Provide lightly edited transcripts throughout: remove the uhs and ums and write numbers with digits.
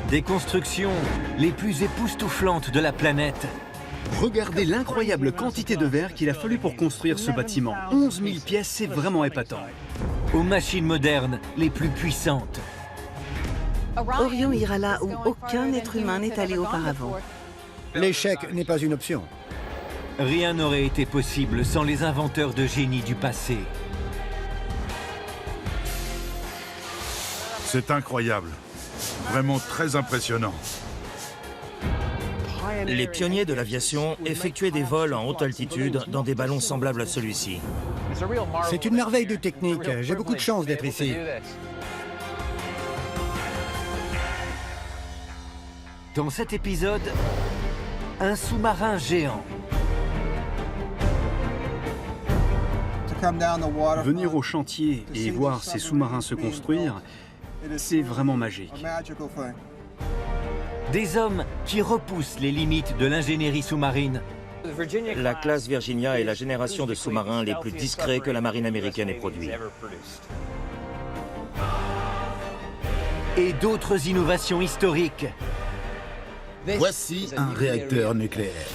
Des constructions les plus époustouflantes de la planète. Regardez l'incroyable quantité de verre qu'il a fallu pour construire ce bâtiment. 11 000 pièces, c'est vraiment épatant. Aux machines modernes les plus puissantes. Orion ira là où aucun être humain n'est allé auparavant. L'échec n'est pas une option. Rien n'aurait été possible sans les inventeurs de génie du passé. C'est incroyable. Vraiment très impressionnant. Les pionniers de l'aviation effectuaient des vols en haute altitude dans des ballons semblables à celui-ci. C'est une merveille de technique. J'ai beaucoup de chance d'être ici. Dans cet épisode, un sous-marin géant. Venir au chantier et voir ces sous-marins se construire, c'est vraiment magique. Des hommes qui repoussent les limites de l'ingénierie sous-marine. La classe Virginia est la génération de sous-marins les plus discrets que la marine américaine ait produit. Et d'autres innovations historiques. Voici un réacteur nucléaire.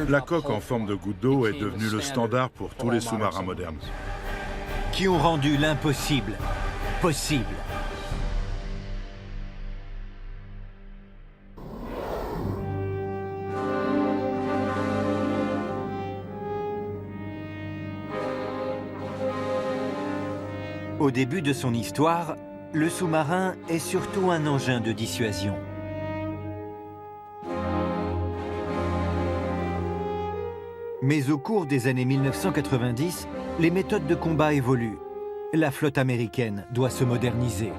La coque en forme de goutte d'eau est devenue le standard pour tous les sous-marins modernes. Qui ont rendu l'impossible possible. Au début de son histoire, le sous-marin est surtout un engin de dissuasion. Mais au cours des années 1990, les méthodes de combat évoluent. La flotte américaine doit se moderniser.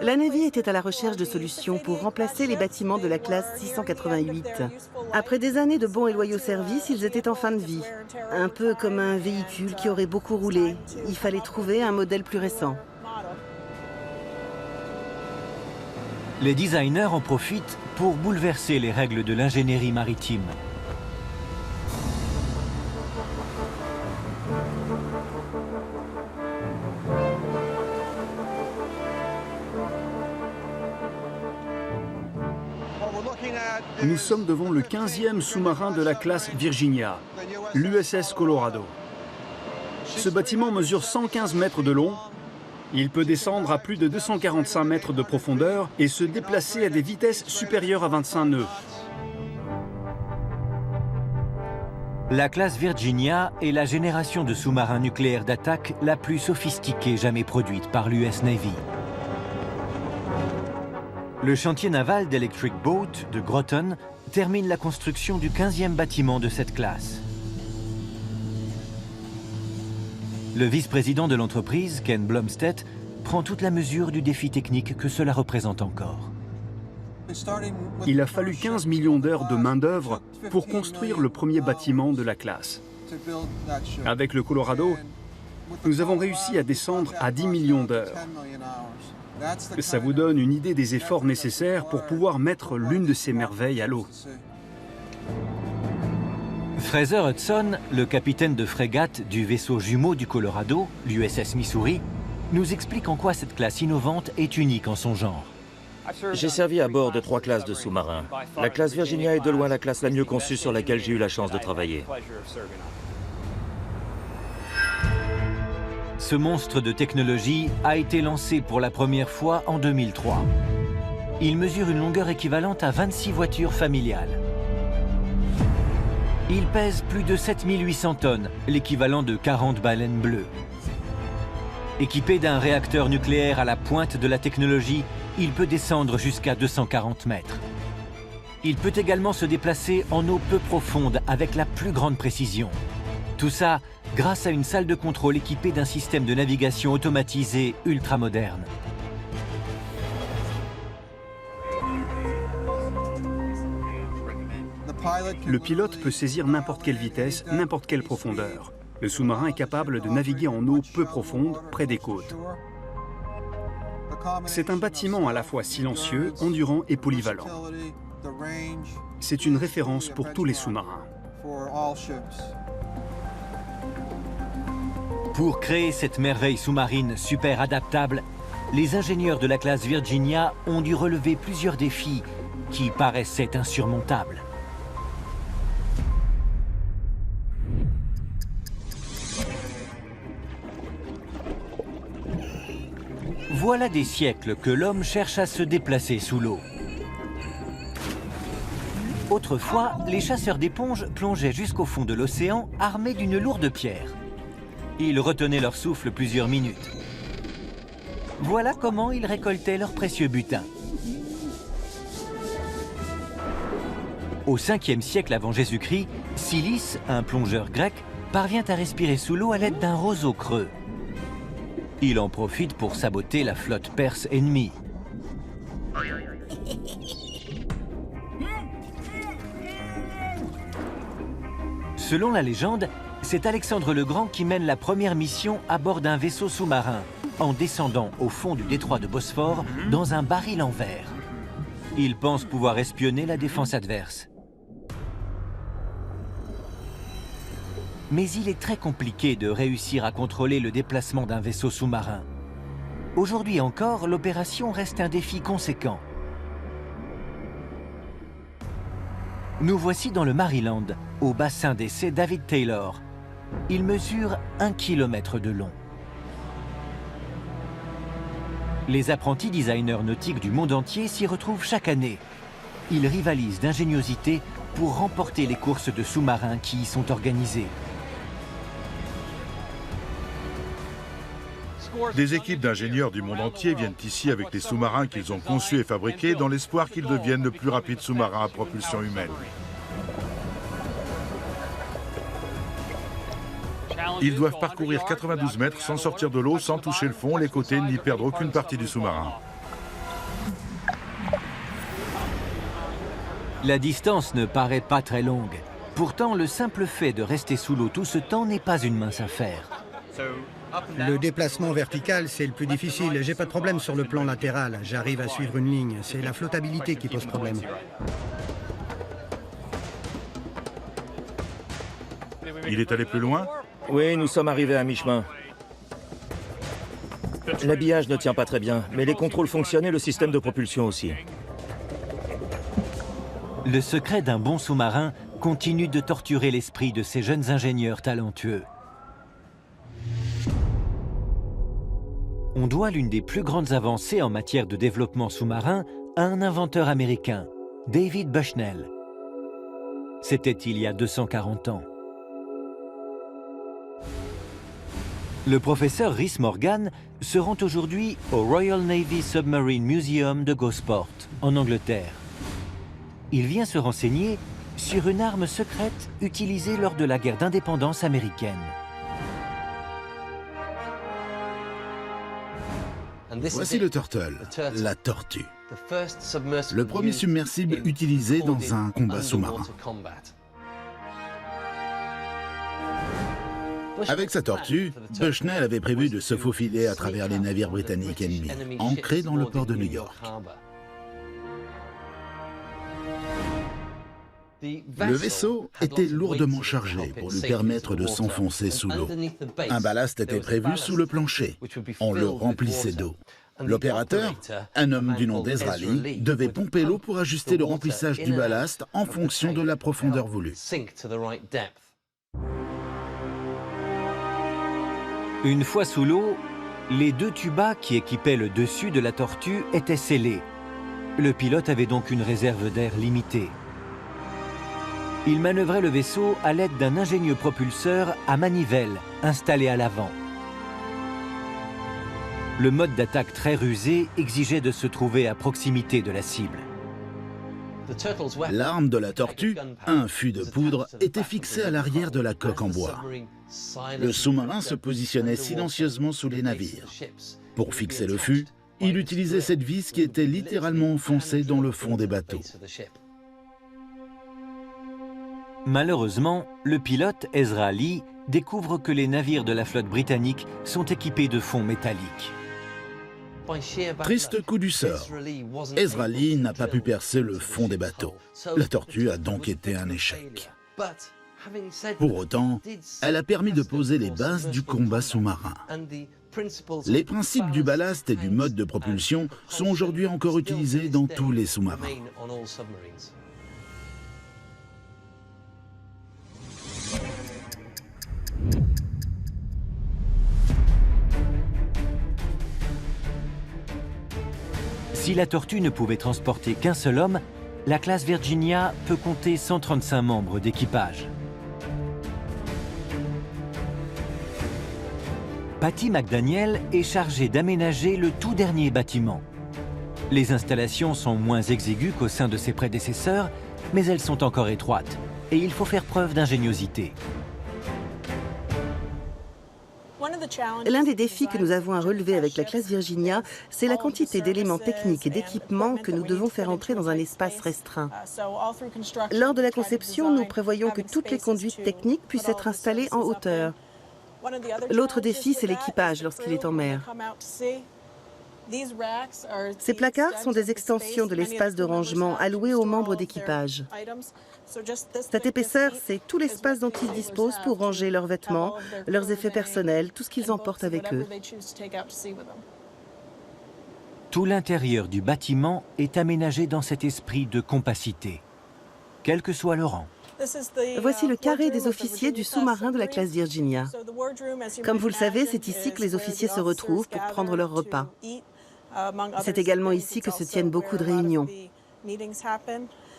La Navy était à la recherche de solutions pour remplacer les bâtiments de la classe 688. Après des années de bons et loyaux services, ils étaient en fin de vie. Un peu comme un véhicule qui aurait beaucoup roulé. Il fallait trouver un modèle plus récent. Les designers en profitent pour bouleverser les règles de l'ingénierie maritime. Nous sommes devant le 15e sous-marin de la classe Virginia, l'USS Colorado. Ce bâtiment mesure 115 mètres de long. Il peut descendre à plus de 245 mètres de profondeur et se déplacer à des vitesses supérieures à 25 nœuds. La classe Virginia est la génération de sous-marins nucléaires d'attaque la plus sophistiquée jamais produite par l'US Navy. Le chantier naval d'Electric Boat de Groton termine la construction du 15e bâtiment de cette classe. Le vice-président de l'entreprise, Ken Blomstedt, prend toute la mesure du défi technique que cela représente encore. Il a fallu 15 millions d'heures de main-d'œuvre pour construire le premier bâtiment de la classe. Avec le Colorado, nous avons réussi à descendre à 10 millions d'heures. Ça vous donne une idée des efforts nécessaires pour pouvoir mettre l'une de ces merveilles à l'eau. Fraser Hudson, le capitaine de frégate du vaisseau jumeau du Colorado, l'USS Missouri, nous explique en quoi cette classe innovante est unique en son genre. J'ai servi à bord de 3 classes de sous-marins. La classe Virginia est de loin la classe la mieux conçue sur laquelle j'ai eu la chance de travailler. Ce monstre de technologie a été lancé pour la première fois en 2003. Il mesure une longueur équivalente à 26 voitures familiales. Il pèse plus de 7800 tonnes, l'équivalent de 40 baleines bleues. Équipé d'un réacteur nucléaire à la pointe de la technologie, il peut descendre jusqu'à 240 mètres. Il peut également se déplacer en eau peu profonde avec la plus grande précision. Tout ça grâce à une salle de contrôle équipée d'un système de navigation automatisé ultramoderne. Le pilote peut saisir n'importe quelle vitesse, n'importe quelle profondeur. Le sous-marin est capable de naviguer en eau peu profonde, près des côtes. C'est un bâtiment à la fois silencieux, endurant et polyvalent. C'est une référence pour tous les sous-marins. Pour créer cette merveille sous-marine super adaptable, les ingénieurs de la classe Virginia ont dû relever plusieurs défis qui paraissaient insurmontables. Voilà des siècles que l'homme cherche à se déplacer sous l'eau. Autrefois, les chasseurs d'éponges plongeaient jusqu'au fond de l'océan armés d'une lourde pierre. Ils retenaient leur souffle plusieurs minutes. Voilà comment ils récoltaient leur précieux butin. Au 5e siècle avant Jésus-Christ, Silis, un plongeur grec, parvient à respirer sous l'eau à l'aide d'un roseau creux. Il en profite pour saboter la flotte perse ennemie. Selon la légende, c'est Alexandre le Grand qui mène la première mission à bord d'un vaisseau sous-marin, en descendant au fond du détroit de Bosphore dans un baril en verre. Il pense pouvoir espionner la défense adverse. Mais il est très compliqué de réussir à contrôler le déplacement d'un vaisseau sous-marin. Aujourd'hui encore, l'opération reste un défi conséquent. Nous voici dans le Maryland, au bassin d'essai David Taylor. Il mesure 1 km de long. Les apprentis designers nautiques du monde entier s'y retrouvent chaque année. Ils rivalisent d'ingéniosité pour remporter les courses de sous-marins qui y sont organisées. Des équipes d'ingénieurs du monde entier viennent ici avec les sous-marins qu'ils ont conçus et fabriqués dans l'espoir qu'ils deviennent le plus rapide sous-marin à propulsion humaine. Ils doivent parcourir 92 mètres sans sortir de l'eau, sans toucher le fond, les côtés, ni perdre aucune partie du sous-marin. La distance ne paraît pas très longue. Pourtant, le simple fait de rester sous l'eau tout ce temps n'est pas une mince affaire. Le déplacement vertical, c'est le plus difficile. J'ai pas de problème sur le plan latéral. J'arrive à suivre une ligne. C'est la flottabilité qui pose problème. Il est allé plus loin? Oui, nous sommes arrivés à mi-chemin. L'habillage ne tient pas très bien, mais les contrôles fonctionnent et le système de propulsion aussi. Le secret d'un bon sous-marin continue de torturer l'esprit de ces jeunes ingénieurs talentueux. On doit l'une des plus grandes avancées en matière de développement sous-marin à un inventeur américain, David Bushnell. C'était il y a 240 ans. Le professeur Rhys Morgan se rend aujourd'hui au Royal Navy Submarine Museum de Gosport, en Angleterre. Il vient se renseigner sur une arme secrète utilisée lors de la guerre d'indépendance américaine. Voici le Turtle, la tortue. Le premier submersible utilisé dans un combat sous-marin. Avec sa tortue, Bushnell avait prévu de se faufiler à travers les navires britanniques ennemis, ancrés dans le port de New York. Le vaisseau était lourdement chargé pour lui permettre de s'enfoncer sous l'eau. Un ballast était prévu sous le plancher. On le remplissait d'eau. L'opérateur, un homme du nom d'Ezra Lee, devait pomper l'eau pour ajuster le remplissage du ballast en fonction de la profondeur voulue. Une fois sous l'eau, les deux tubas qui équipaient le dessus de la tortue étaient scellés. Le pilote avait donc une réserve d'air limitée. Il manœuvrait le vaisseau à l'aide d'un ingénieux propulseur à manivelle installé à l'avant. Le mode d'attaque très rusé exigeait de se trouver à proximité de la cible. L'arme de la tortue, un fût de poudre, était fixé à l'arrière de la coque en bois. Le sous-marin se positionnait silencieusement sous les navires. Pour fixer le fût, il utilisait cette vis qui était littéralement enfoncée dans le fond des bateaux. Malheureusement, le pilote Ezra Lee découvre que les navires de la flotte britannique sont équipés de fonds métalliques. Triste coup du sort. Ezra Lee n'a pas pu percer le fond des bateaux. La tortue a donc été un échec. Pour autant, elle a permis de poser les bases du combat sous-marin. Les principes du ballast et du mode de propulsion sont aujourd'hui encore utilisés dans tous les sous-marins. Si la Tortue ne pouvait transporter qu'un seul homme, la classe Virginia peut compter 135 membres d'équipage. Patty McDaniel est chargée d'aménager le tout dernier bâtiment. Les installations sont moins exiguës qu'au sein de ses prédécesseurs, mais elles sont encore étroites et il faut faire preuve d'ingéniosité. L'un des défis que nous avons à relever avec la classe Virginia, c'est la quantité d'éléments techniques et d'équipements que nous devons faire entrer dans un espace restreint. Lors de la conception, nous prévoyons que toutes les conduites techniques puissent être installées en hauteur. L'autre défi, c'est l'équipage lorsqu'il est en mer. Ces placards sont des extensions de l'espace de rangement alloué aux membres d'équipage. Cette épaisseur, c'est tout l'espace dont ils disposent pour ranger leurs vêtements, leurs effets personnels, tout ce qu'ils emportent avec eux. Tout l'intérieur du bâtiment est aménagé dans cet esprit de compacité, quel que soit le rang. Voici le carré des officiers du sous-marin de la classe Virginia. Comme vous le savez, c'est ici que les officiers se retrouvent pour prendre leur repas. C'est également ici que se tiennent beaucoup de réunions.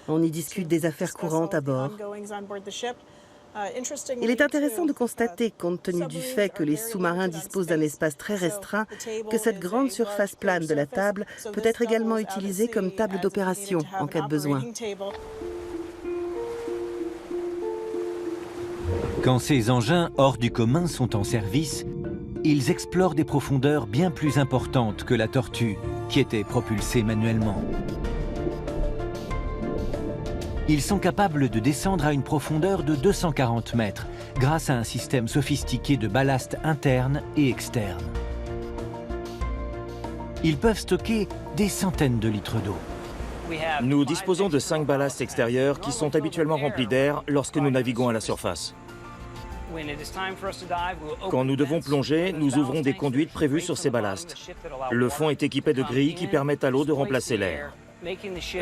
On y discute des affaires courantes à bord. Il est intéressant de constater, compte tenu du fait que les sous-marins disposent d'un espace très restreint, que cette grande surface plane de la table peut être également utilisée comme table d'opération en cas de besoin. Quand ces engins hors du commun sont en service, ils explorent des profondeurs bien plus importantes que la Tortue, qui était propulsée manuellement. Ils sont capables de descendre à une profondeur de 240 mètres grâce à un système sophistiqué de ballast interne et externe. Ils peuvent stocker des centaines de litres d'eau. Nous disposons de 5 ballasts extérieurs qui sont habituellement remplis d'air lorsque nous naviguons à la surface. Quand nous devons plonger, nous ouvrons des conduites prévues sur ces ballasts. Le fond est équipé de grilles qui permettent à l'eau de remplacer l'air.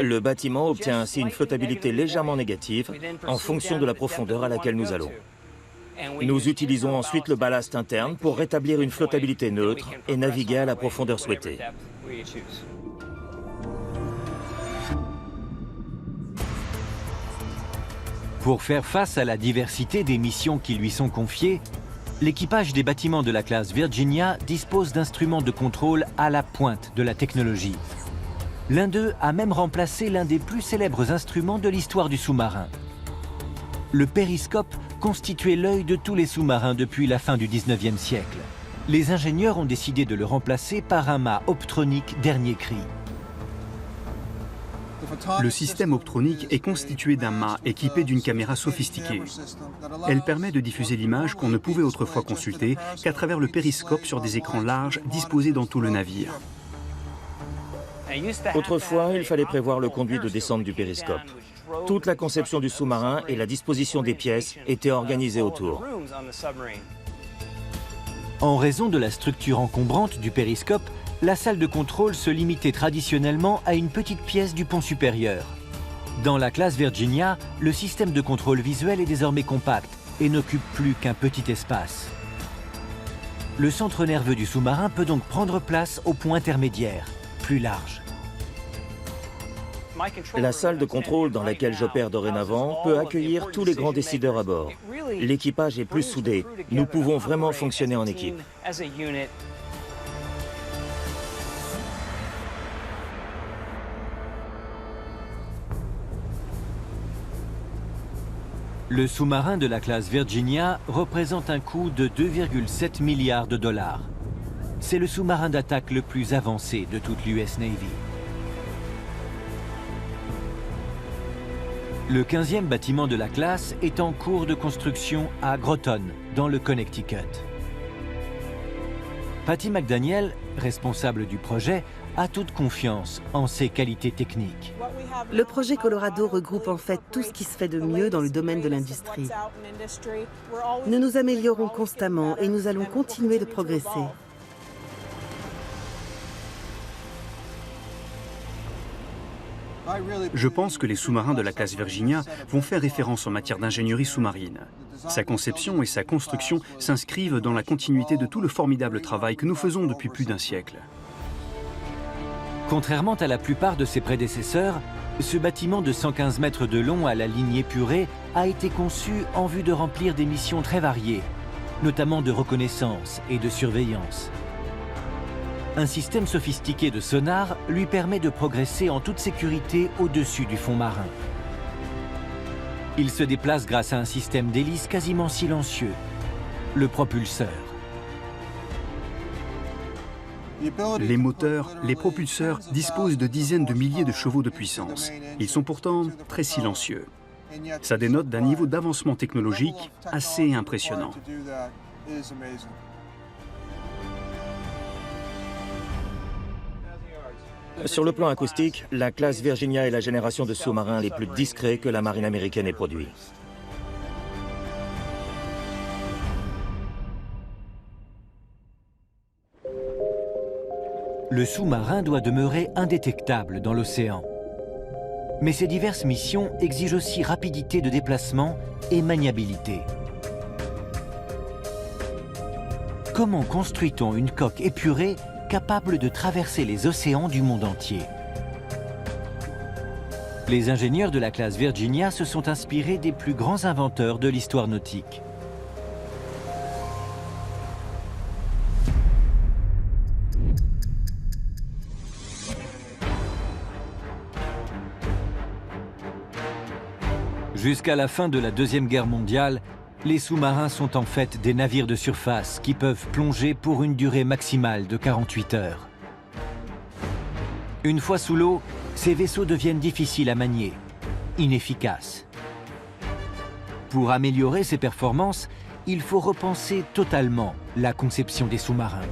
Le bâtiment obtient ainsi une flottabilité légèrement négative en fonction de la profondeur à laquelle nous allons. Nous utilisons ensuite le ballast interne pour rétablir une flottabilité neutre et naviguer à la profondeur souhaitée. Pour faire face à la diversité des missions qui lui sont confiées, l'équipage des bâtiments de la classe Virginia dispose d'instruments de contrôle à la pointe de la technologie. L'un d'eux a même remplacé l'un des plus célèbres instruments de l'histoire du sous-marin. Le périscope constituait l'œil de tous les sous-marins depuis la fin du 19e siècle. Les ingénieurs ont décidé de le remplacer par un mât optronique dernier cri. Le système optronique est constitué d'un mât équipé d'une caméra sophistiquée. Elle permet de diffuser l'image qu'on ne pouvait autrefois consulter qu'à travers le périscope sur des écrans larges disposés dans tout le navire. Autrefois, il fallait prévoir le conduit de descente du périscope. Toute la conception du sous-marin et la disposition des pièces étaient organisées autour. En raison de la structure encombrante du périscope, la salle de contrôle se limitait traditionnellement à une petite pièce du pont supérieur. Dans la classe Virginia, le système de contrôle visuel est désormais compact et n'occupe plus qu'un petit espace. Le centre nerveux du sous-marin peut donc prendre place au pont intermédiaire, plus large. La salle de contrôle dans laquelle j'opère dorénavant peut accueillir tous les grands décideurs à bord. L'équipage est plus soudé. Nous pouvons vraiment fonctionner en équipe. Le sous-marin de la classe Virginia représente un coût de 2,7 milliards de dollars. C'est le sous-marin d'attaque le plus avancé de toute l'US Navy. Le 15e bâtiment de la classe est en cours de construction à Groton, dans le Connecticut. Patty McDaniel, responsable du projet, a toute confiance en ses qualités techniques. Le projet Colorado regroupe en fait tout ce qui se fait de mieux dans le domaine de l'industrie. Nous nous améliorons constamment et nous allons continuer de progresser. Je pense que les sous-marins de la classe Virginia vont faire référence en matière d'ingénierie sous-marine. Sa conception et sa construction s'inscrivent dans la continuité de tout le formidable travail que nous faisons depuis plus d'un siècle. Contrairement à la plupart de ses prédécesseurs, ce bâtiment de 115 mètres de long à la ligne épurée a été conçu en vue de remplir des missions très variées, notamment de reconnaissance et de surveillance. Un système sophistiqué de sonar lui permet de progresser en toute sécurité au-dessus du fond marin. Il se déplace grâce à un système d'hélice quasiment silencieux, le propulseur. Les moteurs, les propulseurs disposent de dizaines de milliers de chevaux de puissance. Ils sont pourtant très silencieux. Ça dénote d'un niveau d'avancement technologique assez impressionnant. Sur le plan acoustique, la classe Virginia est la génération de sous-marins les plus discrets que la marine américaine ait produit. Le sous-marin doit demeurer indétectable dans l'océan. Mais ces diverses missions exigent aussi rapidité de déplacement et maniabilité. Comment construit-on une coque épurée capable de traverser les océans du monde entier? Les ingénieurs de la classe Virginia se sont inspirés des plus grands inventeurs de l'histoire nautique. Jusqu'à la fin de la Deuxième Guerre mondiale, les sous-marins sont en fait des navires de surface qui peuvent plonger pour une durée maximale de 48 heures. Une fois sous l'eau, ces vaisseaux deviennent difficiles à manier, inefficaces. Pour améliorer ces performances, il faut repenser totalement la conception des sous-marins.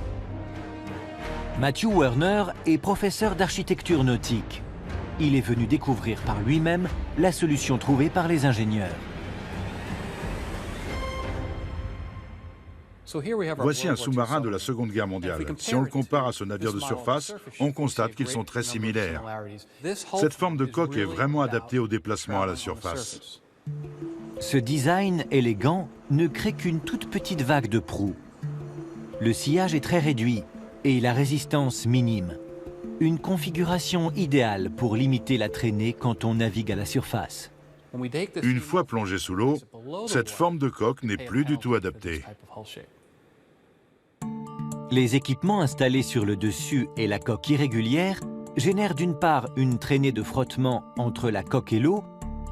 Matthew Werner est professeur d'architecture nautique. Il est venu découvrir par lui-même la solution trouvée par les ingénieurs. Voici un sous-marin de la Seconde Guerre mondiale. Si on le compare à ce navire de surface, on constate qu'ils sont très similaires. Cette forme de coque est vraiment adaptée au déplacement à la surface. Ce design élégant ne crée qu'une toute petite vague de proue. Le sillage est très réduit et la résistance minime. Une configuration idéale pour limiter la traînée quand on navigue à la surface. Une fois plongé sous l'eau, cette forme de coque n'est plus du tout adaptée. Les équipements installés sur le dessus et la coque irrégulière génèrent d'une part une traînée de frottement entre la coque et l'eau,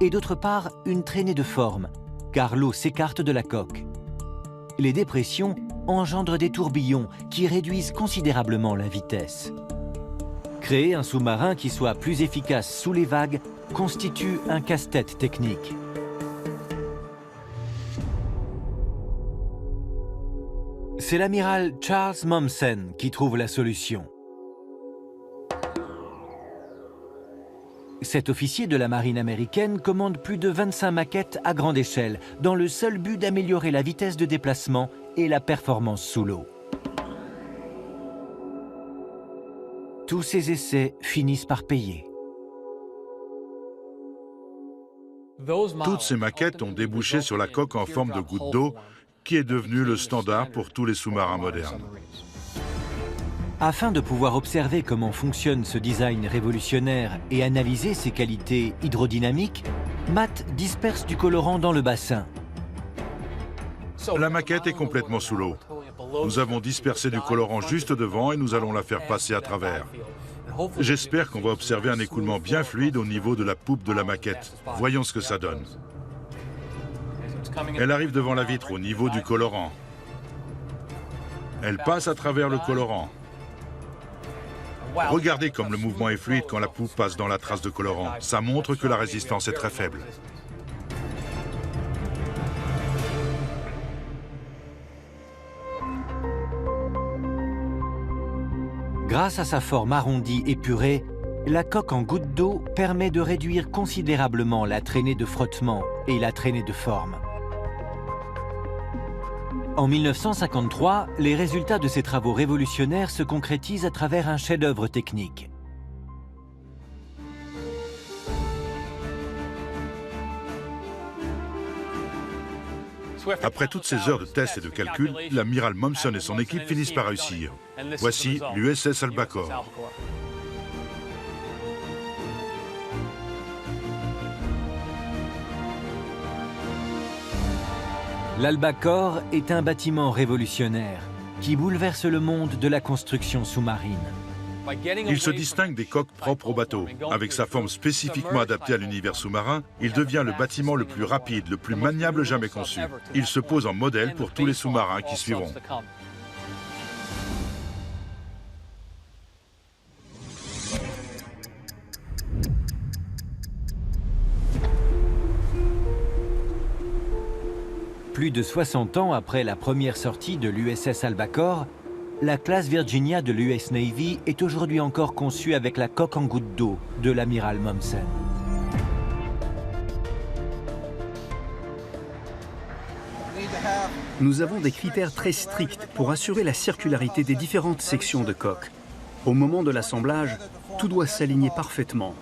et d'autre part une traînée de forme, car l'eau s'écarte de la coque. Les dépressions engendrent des tourbillons qui réduisent considérablement la vitesse. Créer un sous-marin qui soit plus efficace sous les vagues constitue un casse-tête technique. C'est l'amiral Charles Mommsen qui trouve la solution. Cet officier de la marine américaine commande plus de 25 maquettes à grande échelle, dans le seul but d'améliorer la vitesse de déplacement et la performance sous l'eau. Tous ces essais finissent par payer. Toutes ces maquettes ont débouché sur la coque en forme de goutte d'eau, qui est devenue le standard pour tous les sous-marins modernes. Afin de pouvoir observer comment fonctionne ce design révolutionnaire et analyser ses qualités hydrodynamiques, Matt disperse du colorant dans le bassin. La maquette est complètement sous l'eau. Nous avons dispersé du colorant juste devant et nous allons la faire passer à travers. J'espère qu'on va observer un écoulement bien fluide au niveau de la poupe de la maquette. Voyons ce que ça donne. Elle arrive devant la vitre au niveau du colorant. Elle passe à travers le colorant. Regardez comme le mouvement est fluide quand la poupe passe dans la trace de colorant. Ça montre que la résistance est très faible. Grâce à sa forme arrondie épurée, la coque en goutte d'eau permet de réduire considérablement la traînée de frottement et la traînée de forme. En 1953, les résultats de ces travaux révolutionnaires se concrétisent à travers un chef-d'œuvre technique. Après toutes ces heures de tests et de calculs, l'amiral Mommsen et son équipe finissent par réussir. Voici l'USS Albacore. L'Albacore est un bâtiment révolutionnaire qui bouleverse le monde de la construction sous-marine. Il se distingue des coques propres aux bateaux. Avec sa forme spécifiquement adaptée à l'univers sous-marin, il devient le bâtiment le plus rapide, le plus maniable jamais conçu. Il se pose en modèle pour tous les sous-marins qui suivront. Plus de 60 ans après la première sortie de l'USS Albacore, la classe Virginia de l'US Navy est aujourd'hui encore conçue avec la coque en goutte d'eau de l'amiral Mommsen. Nous avons des critères très stricts pour assurer la circularité des différentes sections de coque. Au moment de l'assemblage, tout doit s'aligner parfaitement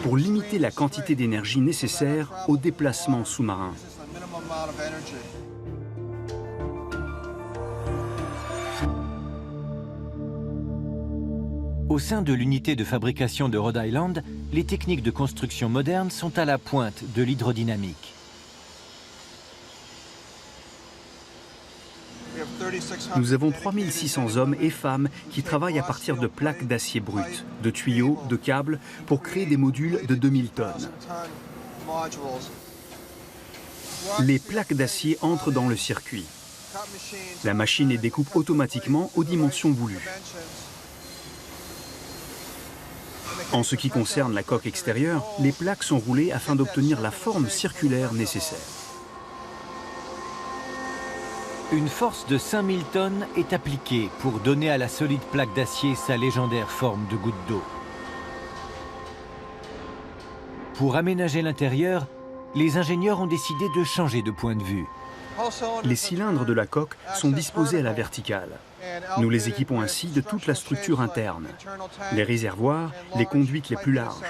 pour limiter la quantité d'énergie nécessaire au déplacement sous-marin. Au sein de l'unité de fabrication de Rhode Island, les techniques de construction modernes sont à la pointe de l'hydrodynamique. Nous avons 3600 hommes et femmes qui travaillent à partir de plaques d'acier brut, de tuyaux, de câbles, pour créer des modules de 2000 tonnes. Les plaques d'acier entrent dans le circuit. La machine les découpe automatiquement aux dimensions voulues. En ce qui concerne la coque extérieure, les plaques sont roulées afin d'obtenir la forme circulaire nécessaire. Une force de 5000 tonnes est appliquée pour donner à la solide plaque d'acier sa légendaire forme de goutte d'eau. Pour aménager l'intérieur, les ingénieurs ont décidé de changer de point de vue. Les cylindres de la coque sont disposés à la verticale. Nous les équipons ainsi de toute la structure interne, les réservoirs, les conduites les plus larges.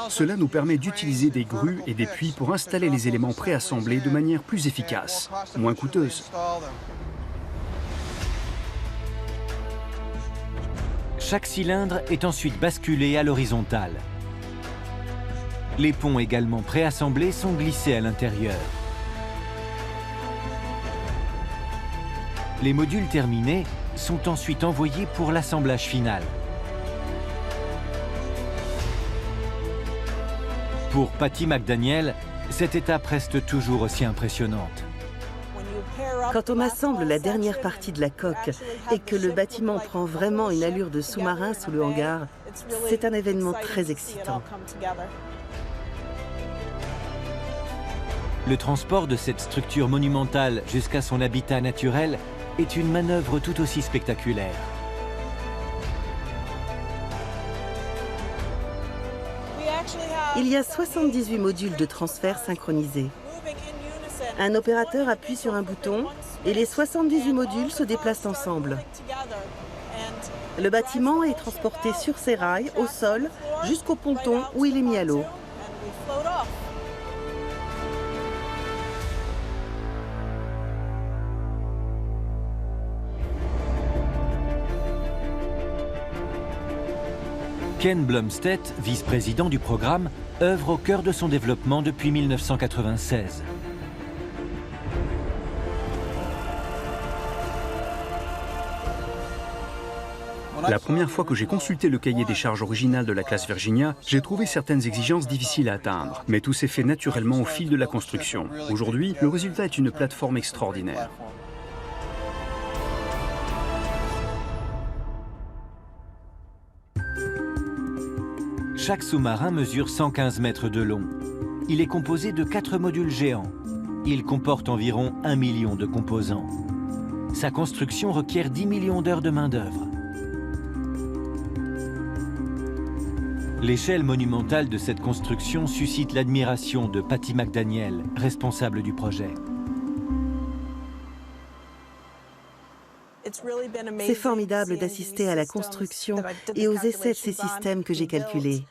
Cela nous permet d'utiliser des grues et des puits pour installer les éléments préassemblés de manière plus efficace, moins coûteuse. Chaque cylindre est ensuite basculé à l'horizontale. Les ponts également préassemblés sont glissés à l'intérieur. Les modules terminés sont ensuite envoyés pour l'assemblage final. Pour Patty McDaniel, cette étape reste toujours aussi impressionnante. Quand on assemble la dernière partie de la coque et que le bâtiment prend vraiment une allure de sous-marin sous le hangar, c'est un événement très excitant. Le transport de cette structure monumentale jusqu'à son habitat naturel est une manœuvre tout aussi spectaculaire. Il y a 78 modules de transfert synchronisés. Un opérateur appuie sur un bouton et les 78 modules se déplacent ensemble. Le bâtiment est transporté sur ses rails, au sol, jusqu'au ponton où il est mis à l'eau. Ken Blumstead, vice-président du programme, œuvre au cœur de son développement depuis 1996. La première fois que j'ai consulté le cahier des charges original de la classe Virginia, j'ai trouvé certaines exigences difficiles à atteindre. Mais tout s'est fait naturellement au fil de la construction. Aujourd'hui, le résultat est une plateforme extraordinaire. Chaque sous-marin mesure 115 mètres de long. Il est composé de 4 modules géants. Il comporte environ 1 million de composants. Sa construction requiert 10 millions d'heures de main-d'œuvre. L'échelle monumentale de cette construction suscite l'admiration de Patty McDaniel, responsable du projet. C'est formidable d'assister à la construction et aux essais de ces systèmes que j'ai calculés.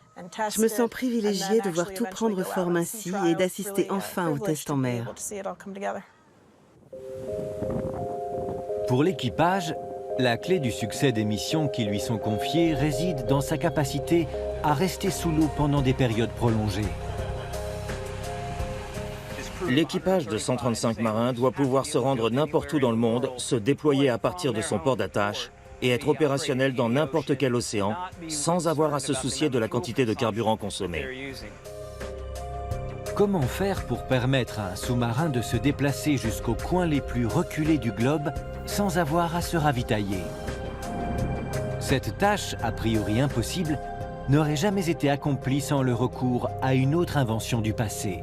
Je me sens privilégiée de voir tout prendre forme ainsi et d'assister enfin aux tests en mer. Pour l'équipage, la clé du succès des missions qui lui sont confiées réside dans sa capacité à rester sous l'eau pendant des périodes prolongées. L'équipage de 135 marins doit pouvoir se rendre n'importe où dans le monde, se déployer à partir de son port d'attache et être opérationnel dans n'importe quel océan sans avoir à se soucier de la quantité de carburant consommée. Comment faire pour permettre à un sous-marin de se déplacer jusqu'aux coins les plus reculés du globe sans avoir à se ravitailler? Cette tâche, a priori impossible, n'aurait jamais été accomplie sans le recours à une autre invention du passé.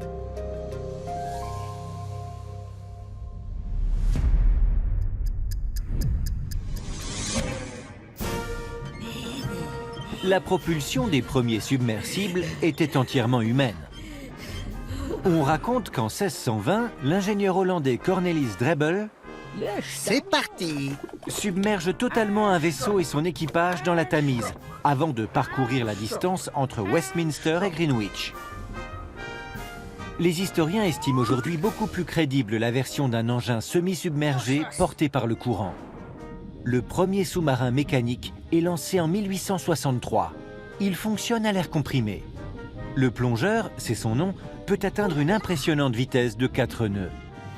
La propulsion des premiers submersibles était entièrement humaine. On raconte qu'en 1620, l'ingénieur hollandais Cornelis Drebbel C'est parti! submerge totalement un vaisseau et son équipage dans la Tamise, avant de parcourir la distance entre Westminster et Greenwich. Les historiens estiment aujourd'hui beaucoup plus crédible la version d'un engin semi-submergé porté par le courant. Le premier sous-marin mécanique est lancé en 1863. Il fonctionne à l'air comprimé. Le plongeur, c'est son nom, peut atteindre une impressionnante vitesse de 4 nœuds.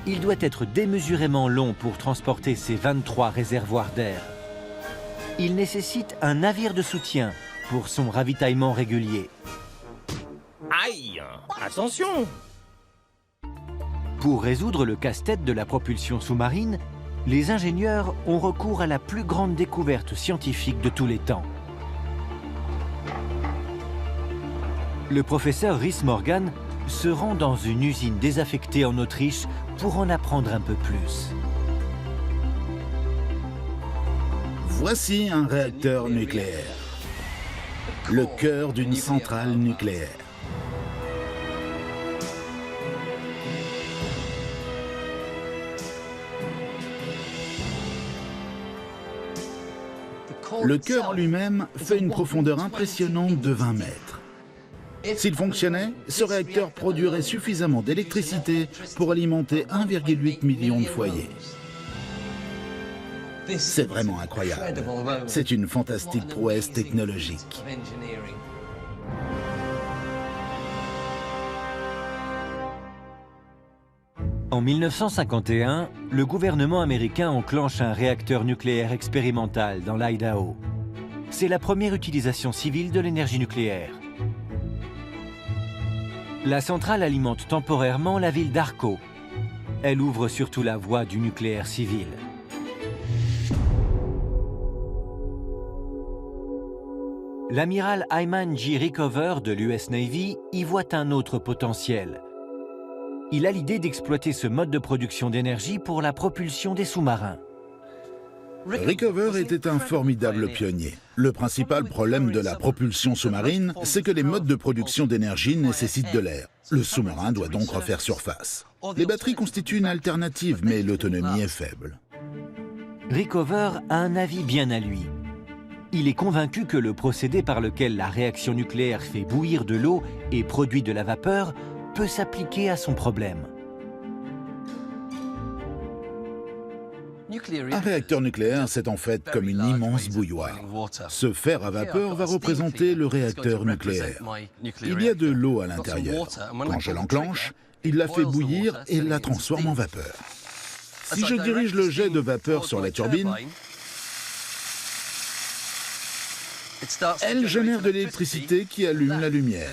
Il doit être démesurément long pour transporter ses 23 réservoirs d'air. Il nécessite un navire de soutien pour son ravitaillement régulier. Aïe! Attention! Pour résoudre le casse-tête de la propulsion sous-marine, les ingénieurs ont recours à la plus grande découverte scientifique de tous les temps. Le professeur Rhys Morgan se rend dans une usine désaffectée en Autriche pour en apprendre un peu plus. Voici un réacteur nucléaire, le cœur d'une centrale nucléaire. Le cœur lui-même fait une profondeur impressionnante de 20 mètres. S'il fonctionnait, ce réacteur produirait suffisamment d'électricité pour alimenter 1,8 million de foyers. C'est vraiment incroyable. C'est une fantastique prouesse technologique. En 1951, le gouvernement américain enclenche un réacteur nucléaire expérimental dans l'Idaho. C'est la première utilisation civile de l'énergie nucléaire. La centrale alimente temporairement la ville d'Arco. Elle ouvre surtout la voie du nucléaire civil. L'amiral Hyman G. Rickover de l'US Navy y voit un autre potentiel. Il a l'idée d'exploiter ce mode de production d'énergie pour la propulsion des sous-marins. Rickover était un formidable pionnier. Le principal problème de la propulsion sous-marine, c'est que les modes de production d'énergie nécessitent de l'air. Le sous-marin doit donc refaire surface. Les batteries constituent une alternative, mais l'autonomie est faible. Rickover a un avis bien à lui. Il est convaincu que le procédé par lequel la réaction nucléaire fait bouillir de l'eau et produit de la vapeur peut s'appliquer à son problème. Un réacteur nucléaire, c'est en fait comme une immense bouilloire. Ce fer à vapeur va représenter le réacteur nucléaire. Il y a de l'eau à l'intérieur. Quand je l'enclenche, il la fait bouillir et la transforme en vapeur. Si je dirige le jet de vapeur sur la turbine, elle génère de l'électricité qui allume la lumière.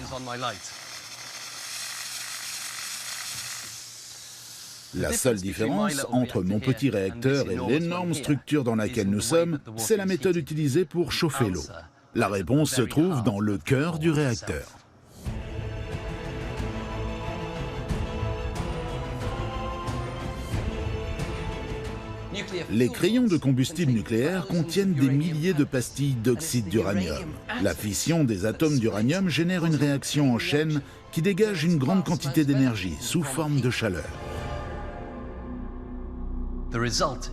La seule différence entre mon petit réacteur et l'énorme structure dans laquelle nous sommes, c'est la méthode utilisée pour chauffer l'eau. La réponse se trouve dans le cœur du réacteur. Les crayons de combustible nucléaire contiennent des milliers de pastilles d'oxyde d'uranium. La fission des atomes d'uranium génère une réaction en chaîne qui dégage une grande quantité d'énergie sous forme de chaleur.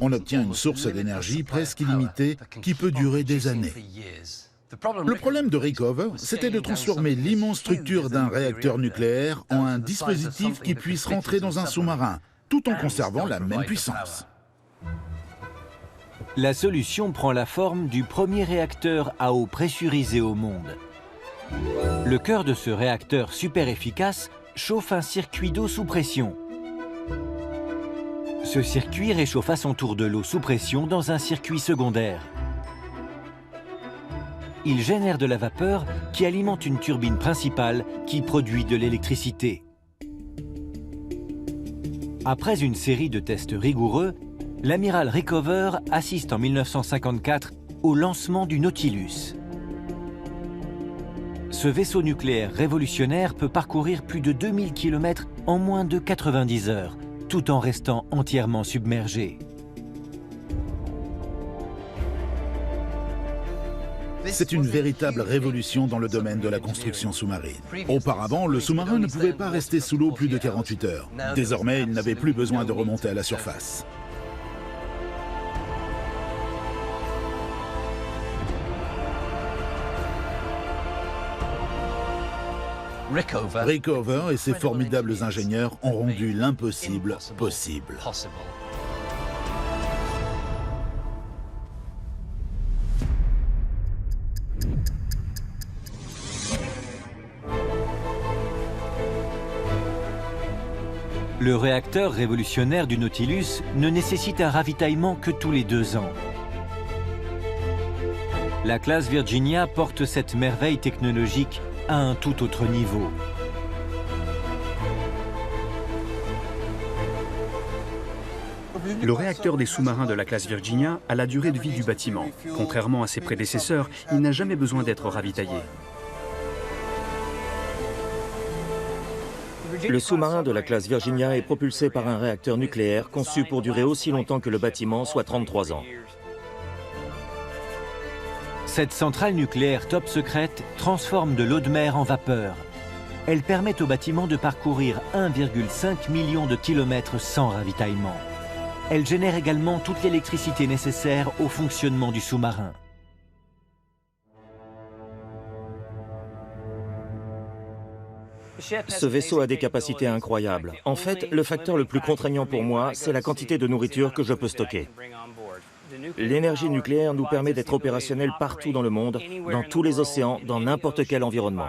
On obtient une source d'énergie presque illimitée qui peut durer des années. Le problème de Rickover, c'était de transformer l'immense structure d'un réacteur nucléaire en un dispositif qui puisse rentrer dans un sous-marin, tout en conservant la même puissance. La solution prend la forme du premier réacteur à eau pressurisé au monde. Le cœur de ce réacteur super efficace chauffe un circuit d'eau sous pression. Ce circuit réchauffe à son tour de l'eau sous pression dans un circuit secondaire. Il génère de la vapeur qui alimente une turbine principale qui produit de l'électricité. Après une série de tests rigoureux, l'amiral Rickover assiste en 1954 au lancement du Nautilus. Ce vaisseau nucléaire révolutionnaire peut parcourir plus de 2000 km en moins de 90 heures, tout en restant entièrement submergé. C'est une véritable révolution dans le domaine de la construction sous-marine. Auparavant, le sous-marin ne pouvait pas rester sous l'eau plus de 48 heures. Désormais, il n'avait plus besoin de remonter à la surface. Rickover et ses formidables ingénieurs ont rendu l'impossible possible. Le réacteur révolutionnaire du Nautilus ne nécessite un ravitaillement que tous les 2 ans. La classe Virginia porte cette merveille technologique à un tout autre niveau. Le réacteur des sous-marins de la classe Virginia a la durée de vie du bâtiment. Contrairement à ses prédécesseurs, il n'a jamais besoin d'être ravitaillé. Le sous-marin de la classe Virginia est propulsé par un réacteur nucléaire conçu pour durer aussi longtemps que le bâtiment, soit 33 ans. Cette centrale nucléaire top secrète transforme de l'eau de mer en vapeur. Elle permet au bâtiment de parcourir 1,5 million de kilomètres sans ravitaillement. Elle génère également toute l'électricité nécessaire au fonctionnement du sous-marin. Ce vaisseau a des capacités incroyables. En fait, le facteur le plus contraignant pour moi, c'est la quantité de nourriture que je peux stocker. L'énergie nucléaire nous permet d'être opérationnels partout dans le monde, dans tous les océans, dans n'importe quel environnement.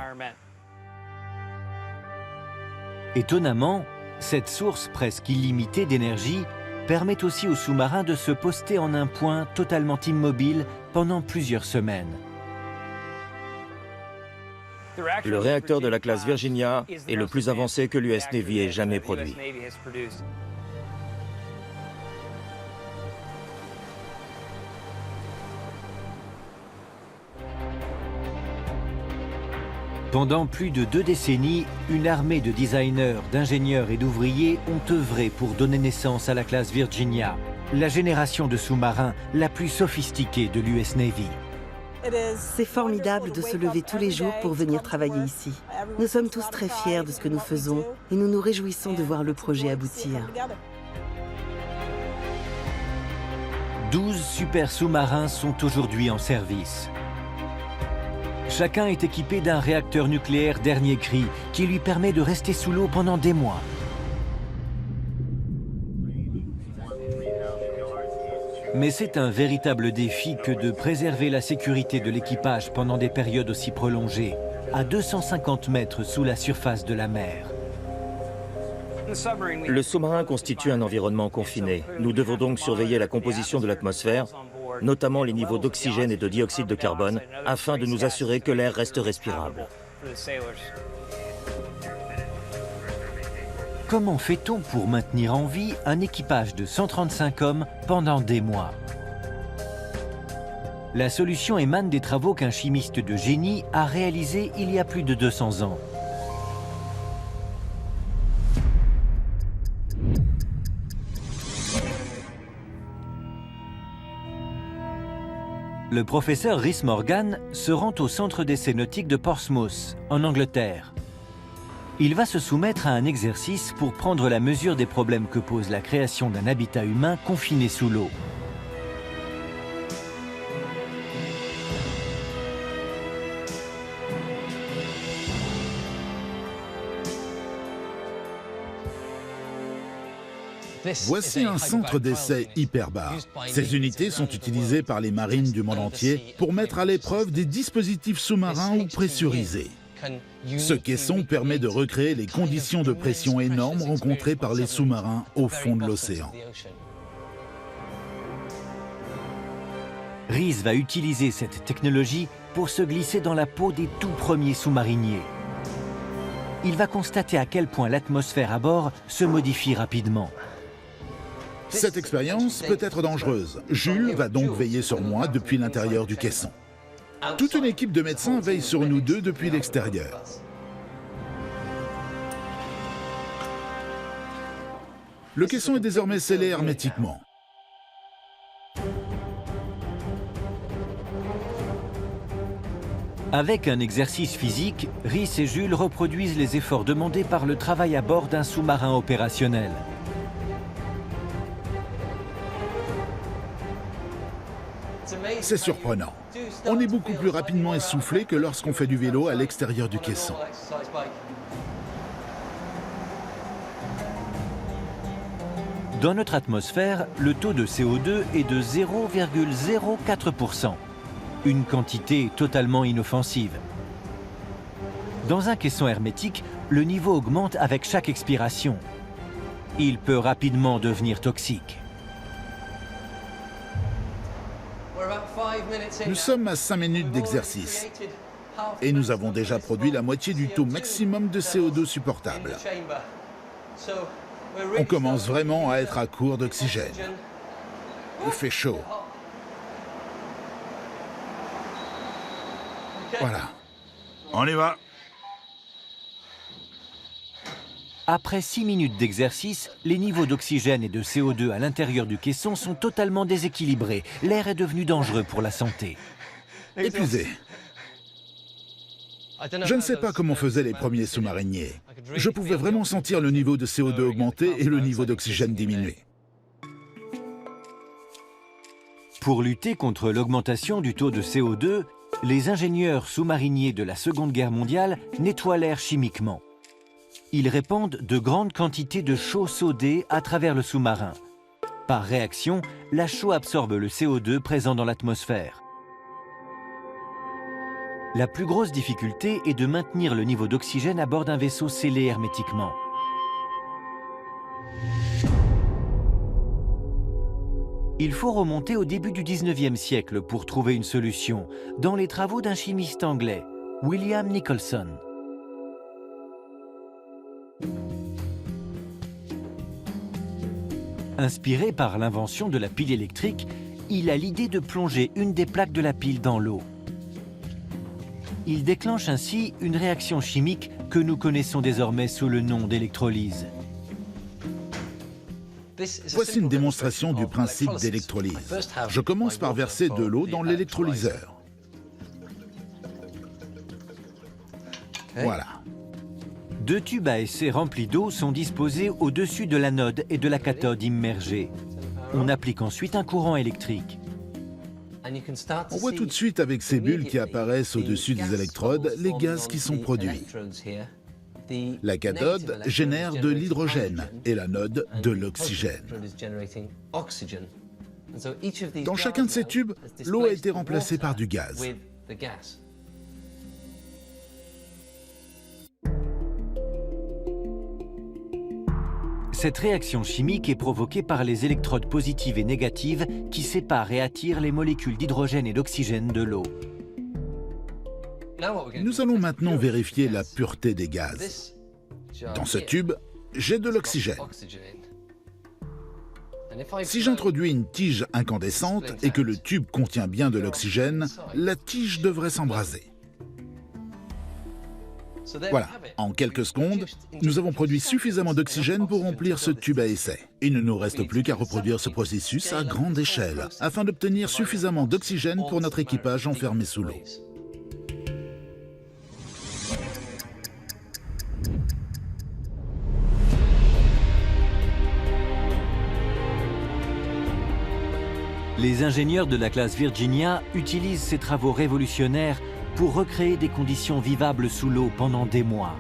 Étonnamment, cette source presque illimitée d'énergie permet aussi aux sous-marins de se poster en un point totalement immobile pendant plusieurs semaines. Le réacteur de la classe Virginia est le plus avancé que l'US Navy ait jamais produit. Pendant plus de 2 décennies, une armée de designers, d'ingénieurs et d'ouvriers ont œuvré pour donner naissance à la classe Virginia, la génération de sous-marins la plus sophistiquée de l'US Navy. C'est formidable de se lever tous les jours pour venir travailler ici. Nous sommes tous très fiers de ce que nous faisons et nous nous réjouissons de voir le projet aboutir. 12 super sous-marins sont aujourd'hui en service. Chacun est équipé d'un réacteur nucléaire dernier cri qui lui permet de rester sous l'eau pendant des mois. Mais c'est un véritable défi que de préserver la sécurité de l'équipage pendant des périodes aussi prolongées, à 250 mètres sous la surface de la mer. Le sous-marin constitue un environnement confiné. Nous devons donc surveiller la composition de l'atmosphère, notamment les niveaux d'oxygène et de dioxyde de carbone, afin de nous assurer que l'air reste respirable. Comment fait-on pour maintenir en vie un équipage de 135 hommes pendant des mois? La solution émane des travaux qu'un chimiste de génie a réalisés il y a plus de 200 ans. Le professeur Rhys Morgan se rend au centre d'essais nautiques de Portsmouth, en Angleterre. Il va se soumettre à un exercice pour prendre la mesure des problèmes que pose la création d'un habitat humain confiné sous l'eau. Voici un centre d'essai hyperbare. Ces unités sont utilisées par les marines du monde entier pour mettre à l'épreuve des dispositifs sous-marins ou pressurisés. Ce caisson permet de recréer les conditions de pression énormes rencontrées par les sous-marins au fond de l'océan. Rhys va utiliser cette technologie pour se glisser dans la peau des tout premiers sous-mariniers. Il va constater à quel point l'atmosphère à bord se modifie rapidement. Cette expérience peut être dangereuse. Jules va donc veiller sur moi depuis l'intérieur du caisson. Toute une équipe de médecins veille sur nous deux depuis l'extérieur. Le caisson est désormais scellé hermétiquement. Avec un exercice physique, Rhys et Jules reproduisent les efforts demandés par le travail à bord d'un sous-marin opérationnel. C'est surprenant. On est beaucoup plus rapidement essoufflé que lorsqu'on fait du vélo à l'extérieur du caisson. Dans notre atmosphère, le taux de CO2 est de 0,04%. Une quantité totalement inoffensive. Dans un caisson hermétique, le niveau augmente avec chaque expiration. Il peut rapidement devenir toxique. Nous sommes à 5 minutes d'exercice et nous avons déjà produit la moitié du taux maximum de CO2 supportable. On commence vraiment à être à court d'oxygène. Il fait chaud. Voilà. On y va. Après 6 minutes d'exercice, les niveaux d'oxygène et de CO2 à l'intérieur du caisson sont totalement déséquilibrés. L'air est devenu dangereux pour la santé. Épuisé. Je ne sais pas comment faisaient les premiers sous-mariniers. Je pouvais vraiment sentir le niveau de CO2 augmenter et le niveau d'oxygène diminuer. Pour lutter contre l'augmentation du taux de CO2, les ingénieurs sous-mariniers de la Seconde Guerre mondiale nettoient l'air chimiquement. Ils répandent de grandes quantités de chaux sodé à travers le sous-marin. Par réaction, la chaux absorbe le CO2 présent dans l'atmosphère. La plus grosse difficulté est de maintenir le niveau d'oxygène à bord d'un vaisseau scellé hermétiquement. Il faut remonter au début du 19e siècle pour trouver une solution, dans les travaux d'un chimiste anglais, William Nicholson. Inspiré par l'invention de la pile électrique, il a l'idée de plonger une des plaques de la pile dans l'eau. Il déclenche ainsi une réaction chimique que nous connaissons désormais sous le nom d'électrolyse. Voici une démonstration du principe d'électrolyse. Je commence par verser de l'eau dans l'électrolyseur. Voilà. 2 tubes à essai remplis d'eau sont disposés au-dessus de l'anode et de la cathode immergées. On applique ensuite un courant électrique. On voit tout de suite avec ces bulles qui apparaissent au-dessus des électrodes les gaz qui sont produits. La cathode génère de l'hydrogène et l'anode de l'oxygène. Dans chacun de ces tubes, l'eau a été remplacée par du gaz. Cette réaction chimique est provoquée par les électrodes positives et négatives qui séparent et attirent les molécules d'hydrogène et d'oxygène de l'eau. Nous allons maintenant vérifier la pureté des gaz. Dans ce tube, j'ai de l'oxygène. Si j'introduis une tige incandescente et que le tube contient bien de l'oxygène, la tige devrait s'embraser. Voilà, en quelques secondes, nous avons produit suffisamment d'oxygène pour remplir ce tube à essai. Il ne nous reste plus qu'à reproduire ce processus à grande échelle, afin d'obtenir suffisamment d'oxygène pour notre équipage enfermé sous l'eau. Les ingénieurs de la classe Virginia utilisent ces travaux révolutionnaires pour recréer des conditions vivables sous l'eau pendant des mois.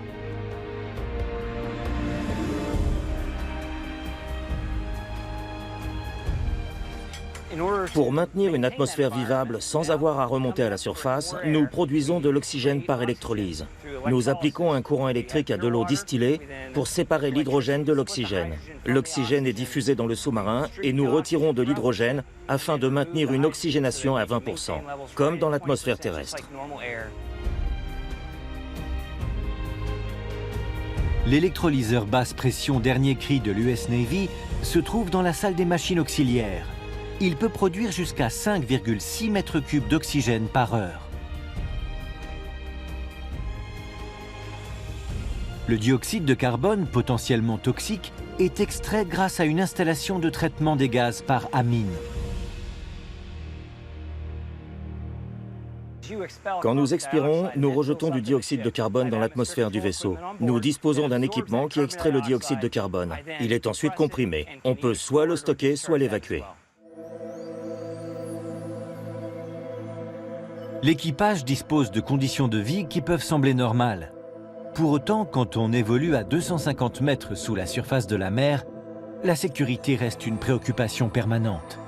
Pour maintenir une atmosphère vivable sans avoir à remonter à la surface, nous produisons de l'oxygène par électrolyse. Nous appliquons un courant électrique à de l'eau distillée pour séparer l'hydrogène de l'oxygène. L'oxygène est diffusé dans le sous-marin et nous retirons de l'hydrogène afin de maintenir une oxygénation à 20%, comme dans l'atmosphère terrestre. L'électrolyseur basse pression dernier cri de l'US Navy se trouve dans la salle des machines auxiliaires. Il peut produire jusqu'à 5,6 mètres cubes d'oxygène par heure. Le dioxyde de carbone, potentiellement toxique, est extrait grâce à une installation de traitement des gaz par amine. Quand nous expirons, nous rejetons du dioxyde de carbone dans l'atmosphère du vaisseau. Nous disposons d'un équipement qui extrait le dioxyde de carbone. Il est ensuite comprimé. On peut soit le stocker, soit l'évacuer. L'équipage dispose de conditions de vie qui peuvent sembler normales. Pour autant, quand on évolue à 250 mètres sous la surface de la mer, la sécurité reste une préoccupation permanente.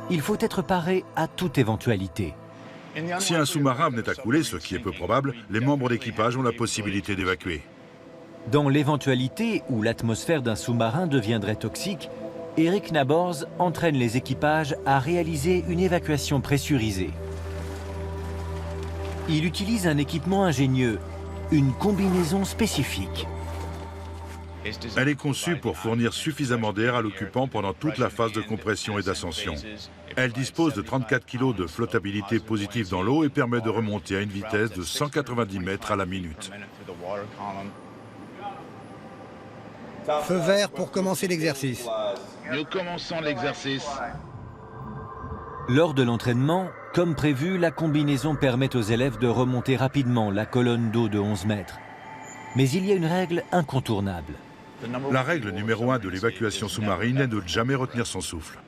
Il faut être paré à toute éventualité. Si un sous-marin venait à couler, ce qui est peu probable, les membres d'équipage ont la possibilité d'évacuer. Dans l'éventualité où l'atmosphère d'un sous-marin deviendrait toxique, Eric Nabors entraîne les équipages à réaliser une évacuation pressurisée. Il utilise un équipement ingénieux, une combinaison spécifique. Elle est conçue pour fournir suffisamment d'air à l'occupant pendant toute la phase de compression et d'ascension. Elle dispose de 34 kg de flottabilité positive dans l'eau et permet de remonter à une vitesse de 190 mètres à la minute. Feu vert pour commencer l'exercice. Nous commençons l'exercice. Lors de l'entraînement, comme prévu, la combinaison permet aux élèves de remonter rapidement la colonne d'eau de 11 mètres. Mais il y a une règle incontournable. La règle numéro 1 de l'évacuation sous-marine est de ne jamais retenir son souffle.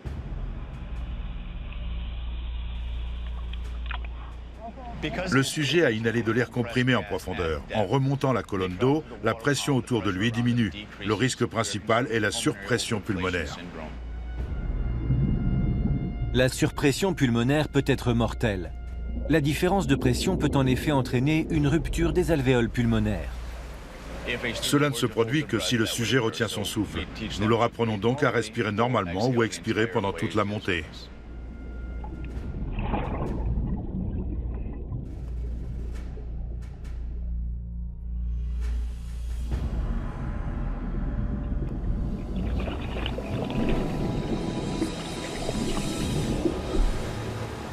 Le sujet a inhalé de l'air comprimé en profondeur. En remontant la colonne d'eau, la pression autour de lui diminue. Le risque principal est la surpression pulmonaire. La surpression pulmonaire peut être mortelle. La différence de pression peut en effet entraîner une rupture des alvéoles pulmonaires. Cela ne se produit que si le sujet retient son souffle. Nous leur apprenons donc à respirer normalement ou à expirer pendant toute la montée.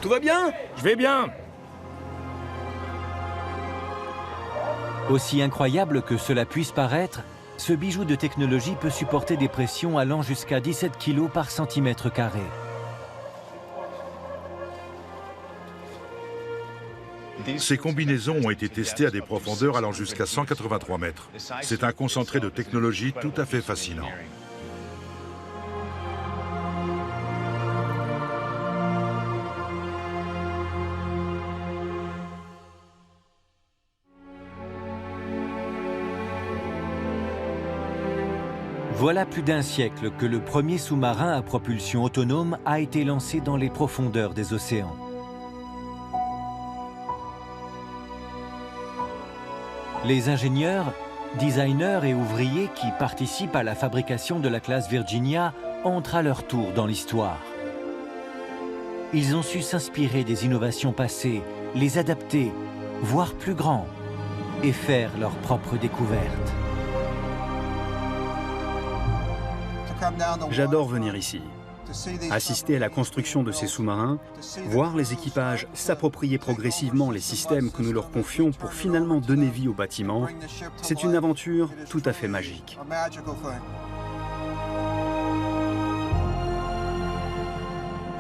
Tout va bien? Je vais bien. Aussi incroyable que cela puisse paraître, ce bijou de technologie peut supporter des pressions allant jusqu'à 17 kg par centimètre carré. Ces combinaisons ont été testées à des profondeurs allant jusqu'à 183 mètres. C'est un concentré de technologie tout à fait fascinant. Voilà plus d'un siècle que le premier sous-marin à propulsion autonome a été lancé dans les profondeurs des océans. Les ingénieurs, designers et ouvriers qui participent à la fabrication de la classe Virginia entrent à leur tour dans l'histoire. Ils ont su s'inspirer des innovations passées, les adapter, voire plus grands, et faire leurs propres découvertes. J'adore venir ici, assister à la construction de ces sous-marins, voir les équipages s'approprier progressivement les systèmes que nous leur confions pour finalement donner vie au bâtiment. C'est une aventure tout à fait magique.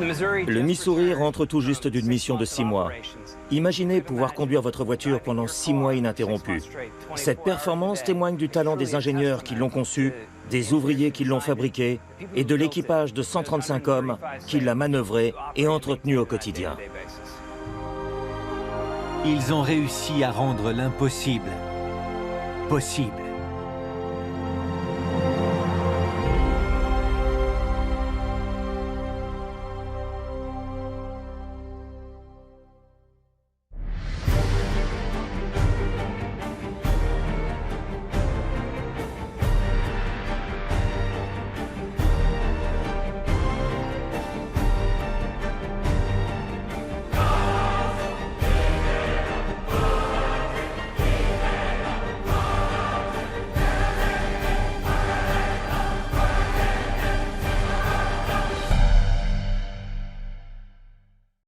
Le Missouri rentre tout juste d'une mission de 6 mois. Imaginez pouvoir conduire votre voiture pendant 6 mois ininterrompus. Cette performance témoigne du talent des ingénieurs qui l'ont conçu, des ouvriers qui l'ont fabriqué et de l'équipage de 135 hommes qui l'a manœuvré et entretenu au quotidien. Ils ont réussi à rendre l'impossible possible.